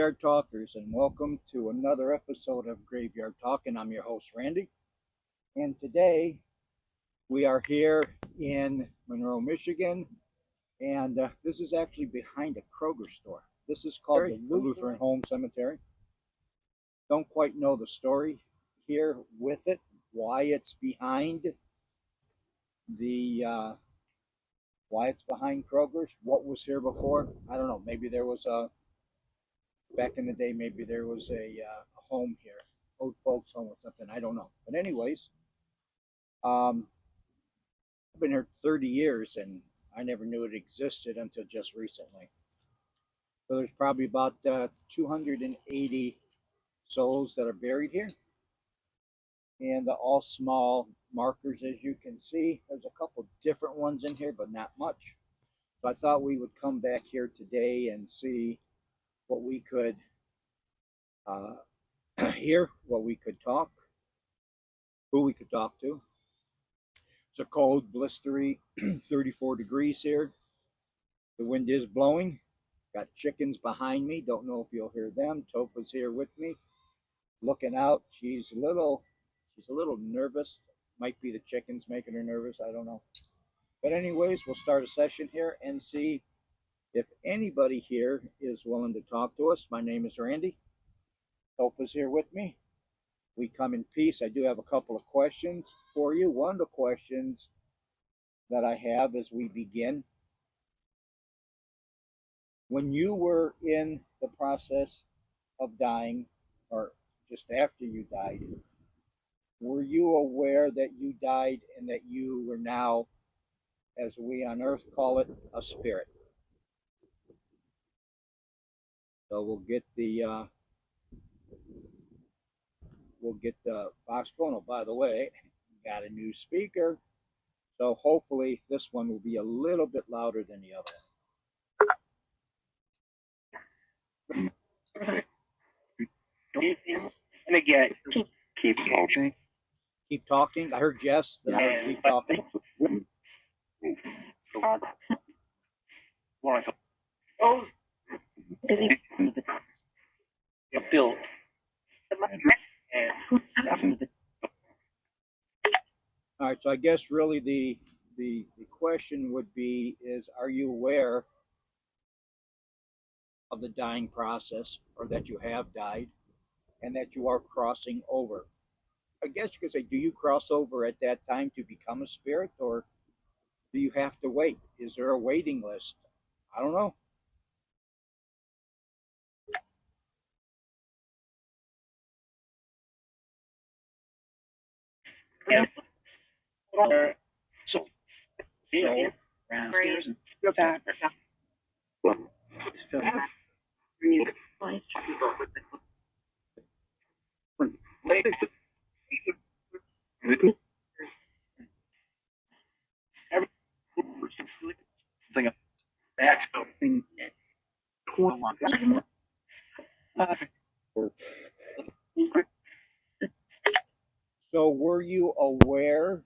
Graveyard Talkers, and welcome to another episode of Graveyard Talk. And I'm your host, Randy. And today we are here in Monroe, Michigan, and this is actually behind a Kroger store. This is called the Lutheran Home Cemetery. Don't quite know the story here with it, why it's behind the why it's behind Kroger's, what was here before. I don't know. Maybe there was back in the day, maybe there was a home here, old folks home or something. I don't know. But anyways, I've been here 30 years and I never knew it existed until just recently. So there's probably about 280 souls that are buried here. And all small markers, as you can see. There's a couple different ones in here, but not much. So I thought we would come back here today and see what we could hear, what we could talk, who we could talk to. It's a cold, blistery 34 degrees here. The wind is blowing. Got chickens behind me. Don't know if you'll hear them. Topa's here with me, looking out. She's a little nervous. Might be the chickens making her nervous. I don't know. But anyways, we'll start a session here and see if anybody here is willing to talk to us. My name is Randy. Topa's here with me. We come in peace. I do have a couple of questions for you. One of the questions that I have as we begin: when you were in the process of dying, or just after you died, were you aware that you died and that you were now, as we on earth call it, a spirit? So we'll get the box going. Oh, by the way, got a new speaker, so hopefully this one will be a little bit louder than the other one. And again, keep talking. Keep talking. I heard Jess. That I heard keep talking. Bill. All right. So I guess really the question would be is, are you aware of the dying process, or that you have died and that you are crossing over? I guess you could say, do you cross over at that time to become a spirit, or do you have to wait? Is there a waiting list? I don't know. So So go back. So were you aware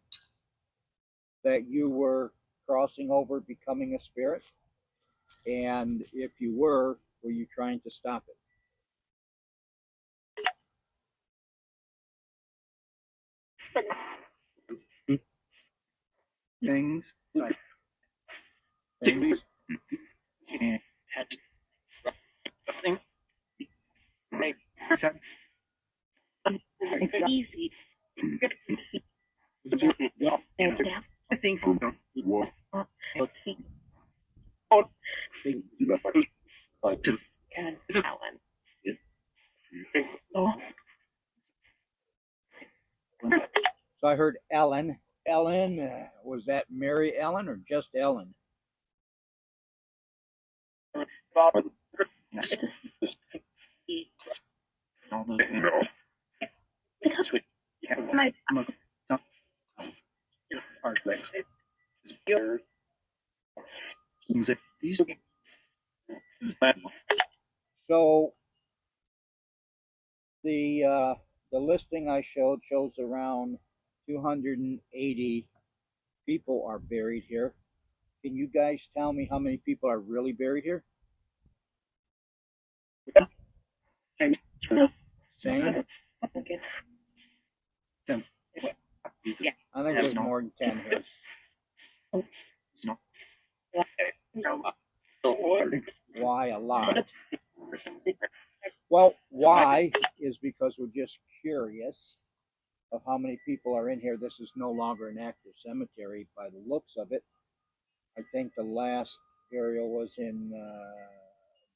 that you were crossing over, becoming a spirit? And if you were you trying to stop it? Things. Things? And had something. Easy. I think So I heard Ellen. Ellen, was that Mary Ellen or just Ellen? So the listing I showed shows around 280 people are buried here. Can you guys tell me how many people are really buried here? Same? Yeah. I think there's more than 10 here. Why a lot? Well, why is because we're just curious of how many people are in here. This is no longer an active cemetery by the looks of it. I think the last burial was in,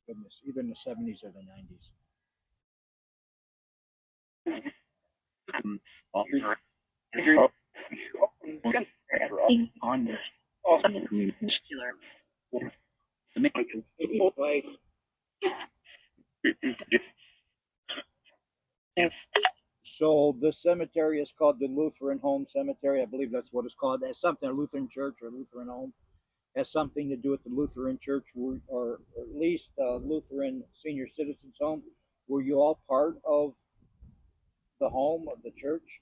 goodness, either in the 70s or the 90s. On this. So the cemetery is called the Lutheran Home Cemetery. I believe that's what it's called. It has something, a Lutheran church or Lutheran home. It has something to do with the Lutheran church or at least Lutheran Senior Citizens Home. Were you all part of the home of the church?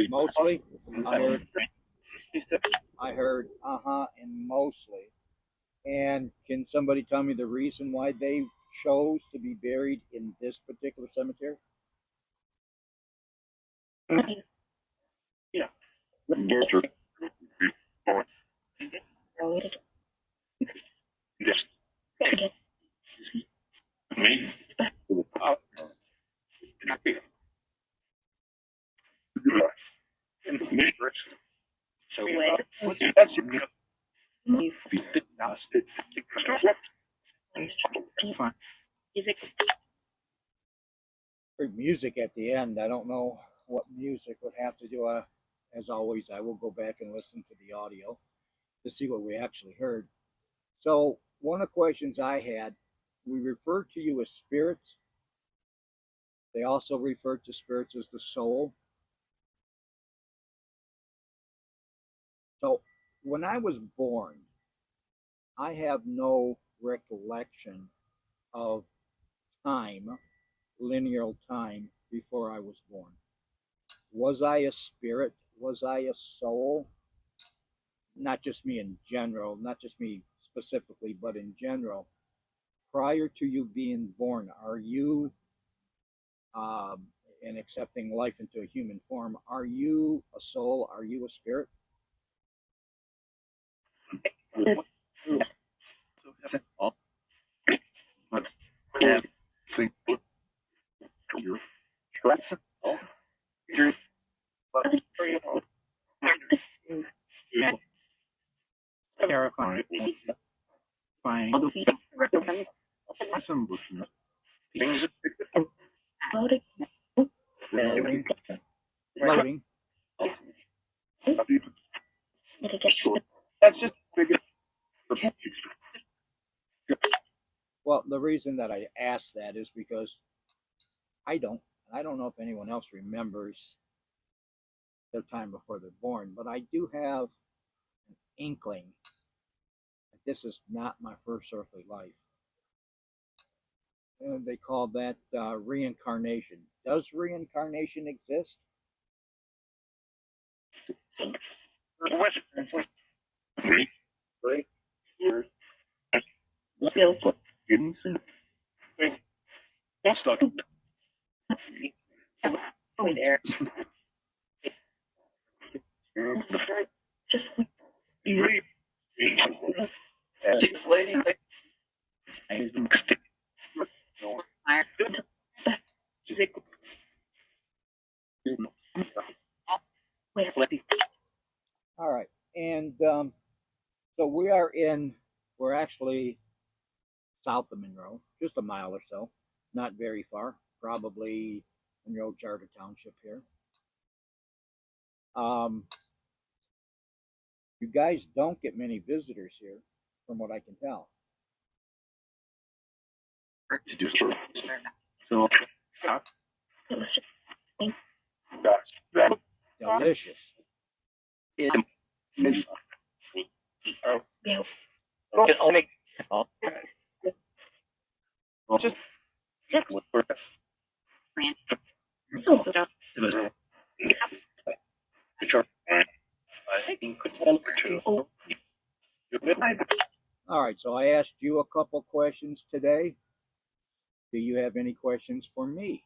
Mostly. I heard and mostly. And can somebody tell me the reason why they chose to be buried in this particular cemetery? So that's Heard music at the end. I don't know what music would have to do. As always, I will go back and listen to the audio to see what we actually heard. So, one of the questions I had, we refer to you as spirits. They also refer to spirits as the soul. So, when I was born, I have no recollection of time, linear time, before I was born. Was I a spirit? Was I a soul? Not just me in general, not just me specifically, but in general. Prior to you being born, are you, and accepting life into a human form, are you a soul? Are you a spirit? terrifying. Some Loading. Loading. That's just Well, the reason that I asked that is because I don't. I don't know if anyone else remembers their time before they're born, but I do have an inkling that this is not my first earthly life. And they call that reincarnation. Does reincarnation exist? stuck. There. Just lady. All right. And so we're actually south of Monroe, just a mile or so, not very far, probably Monroe Charter Township here. You guys don't get many visitors here, from what I can tell. So, Delicious. All right, so I asked you a couple questions today. Do you have any questions for me?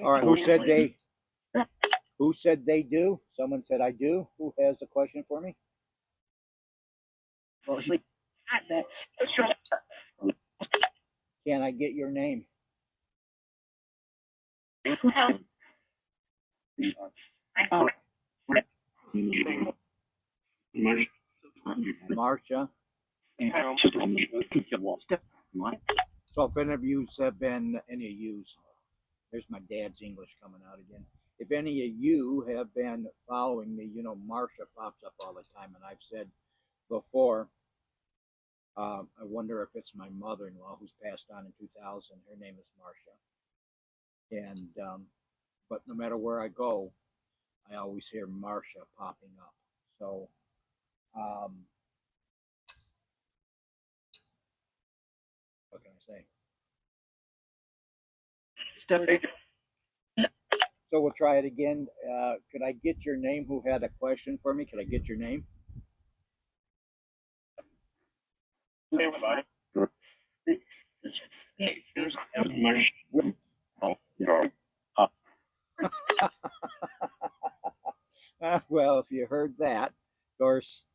All right, who said they? Who said they do? Someone said I do. Who has a question for me? Can I get your name? Marcia. So if any of you have been, any of yous, there's my dad's English coming out again. If any of you have been following me, you know Marcia pops up all the time, and I've said before, I wonder if it's my mother-in-law who's passed on in 2000. Her name is Marcia, and but no matter where I go, I always hear Marcia popping up. So what can I say? So we'll try it again. Could I get your name? Who had a question for me? Could I get your name? Well, if you heard that, of course,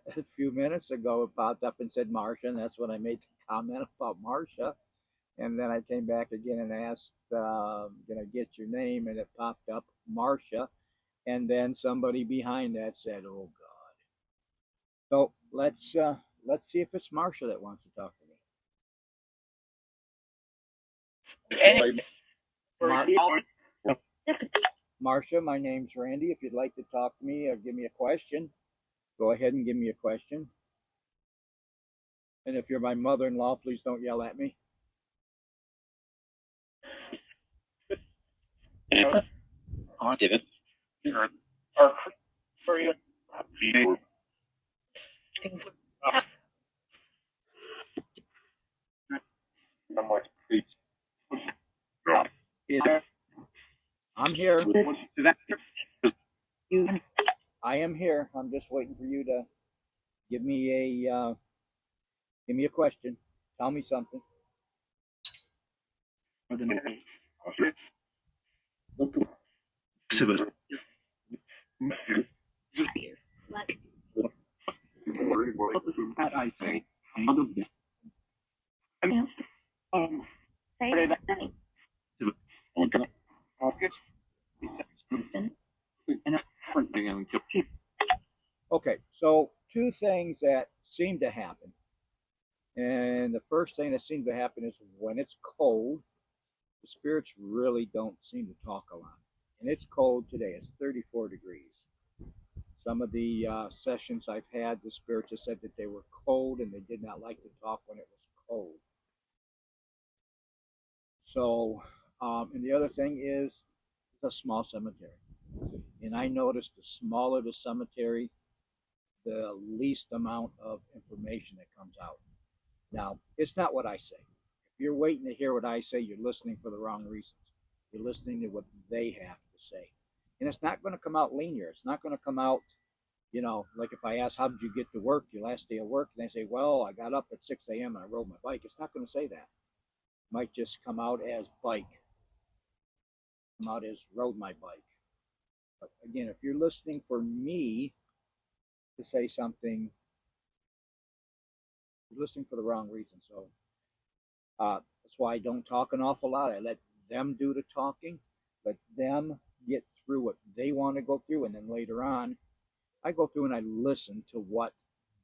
a few minutes ago it popped up and said Marcia, and that's when I made the comment about Marcia. And then I came back again and asked, "Can I get your name?" And it popped up Marcia. And then somebody behind that said, "Oh God." So let's see if it's Marcia that wants to talk to me. Marcia, my name's Randy. If you'd like to talk to me or give me a question, go ahead and give me a question. And if you're my mother-in-law, please don't yell at me. I'm here. I am here. I'm just waiting for you to give me a question. Tell me something. Okay, so two things that seem to happen. And the first thing that seems to happen is when it's cold, the spirits really don't seem to talk a lot. And it's cold today, it's 34 degrees. Some of the sessions I've had, the spirits have said that they were cold and they did not like to talk when it was cold. So, and the other thing is, it's a small cemetery. And I noticed the smaller the cemetery, the least amount of information that comes out. Now, it's not what I say. If you're waiting to hear what I say, you're listening for the wrong reasons. You're listening to what they have to say. And it's not going to come out linear. It's not going to come out, you know, like if I ask, how did you get to work, your last day of work? And they say, well, I got up at 6 a.m. and I rode my bike. It's not going to say that. It might just come out as bike, come out as rode my bike. But again, if you're listening for me to say something, you're listening for the wrong reason. So that's why I don't talk an awful lot. I let them do the talking, let them get through what they want to go through, and then later on, I go through and I listen to what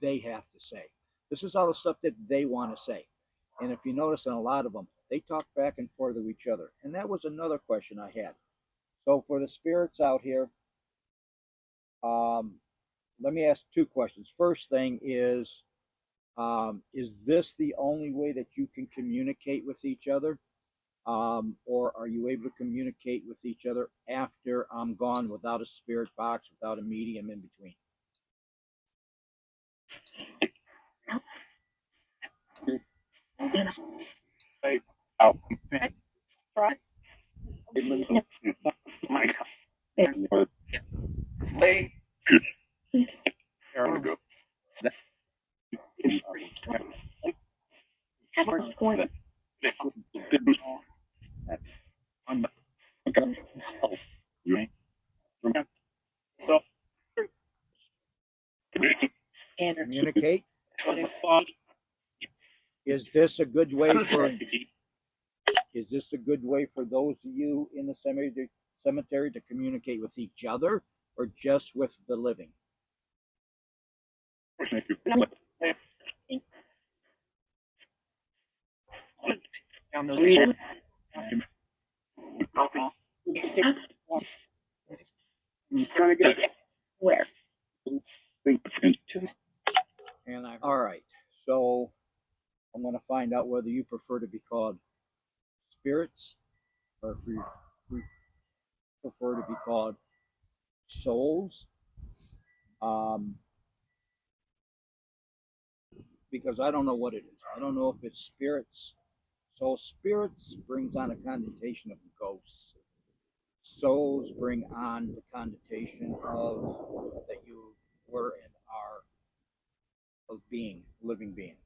they have to say. This is all the stuff that they want to say. And if you notice in a lot of them, they talk back and forth to each other. And that was another question I had. So for the spirits out here, let me ask two questions. First thing is this the only way that you can communicate with each other? Or are you able to communicate with each other after I'm gone without a spirit box, without a medium in between? Communicate. Is this a good way for those of you in the cemetery to communicate with each other or just with the living? Where? All right. So I'm going to find out whether you prefer to be called spirits or if you prefer to be called souls. Because I don't know what it is. I don't know if it's spirits. So spirits brings on a connotation of ghosts. Souls bring on the connotation of that you were and are of being, living being.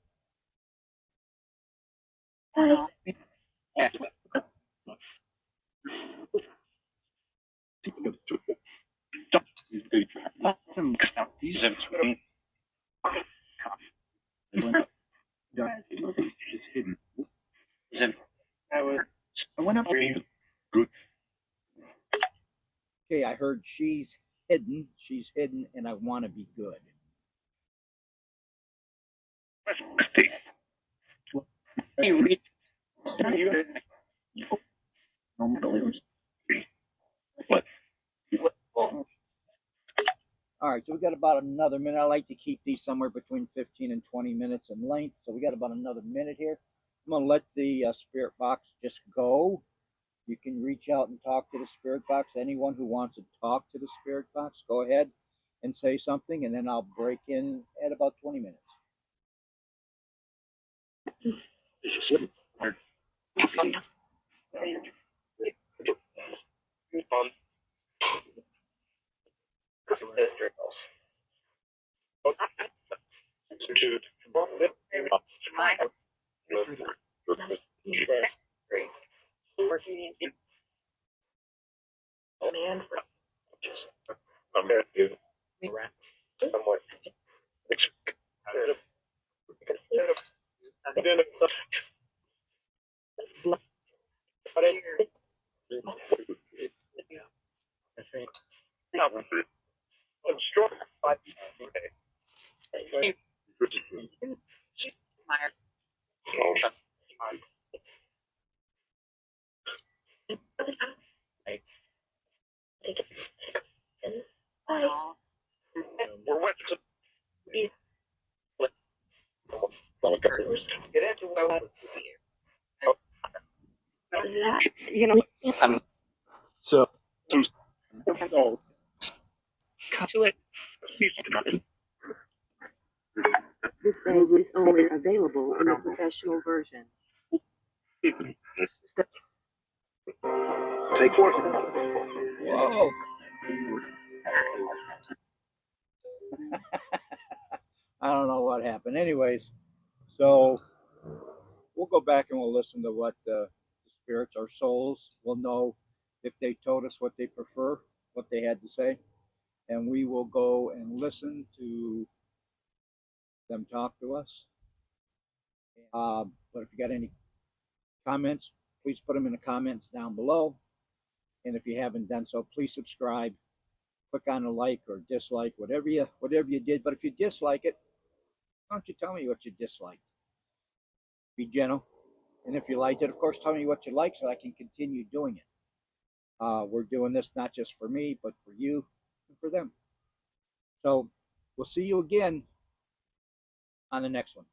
Okay, I heard she's hidden, and I want to be good. All right, so we got about another minute. I like to keep these somewhere between 15 and 20 minutes in length. So we got about another minute here. I'm going to let the spirit box just go. You can reach out and talk to the spirit box. Anyone who wants to talk to the spirit box, go ahead and say something, and then I'll break in at about 20 minutes. So, This bag is only available in the professional version. take 4. Whoa! I don't know what happened. Anyways, so we'll go back and we'll listen to what the spirits or souls will know if they told us what they prefer, what they had to say, and we will go and listen to them talk to us. But if you got any comments, please put them in the comments down below. And if you haven't done so, please subscribe. Click on a like or dislike, whatever you did. But if you dislike it, why don't you tell me what you disliked? Be gentle. And if you liked it, of course, tell me what you like so I can continue doing it. We're doing this not just for me, but for you and for them. So we'll see you again on the next one.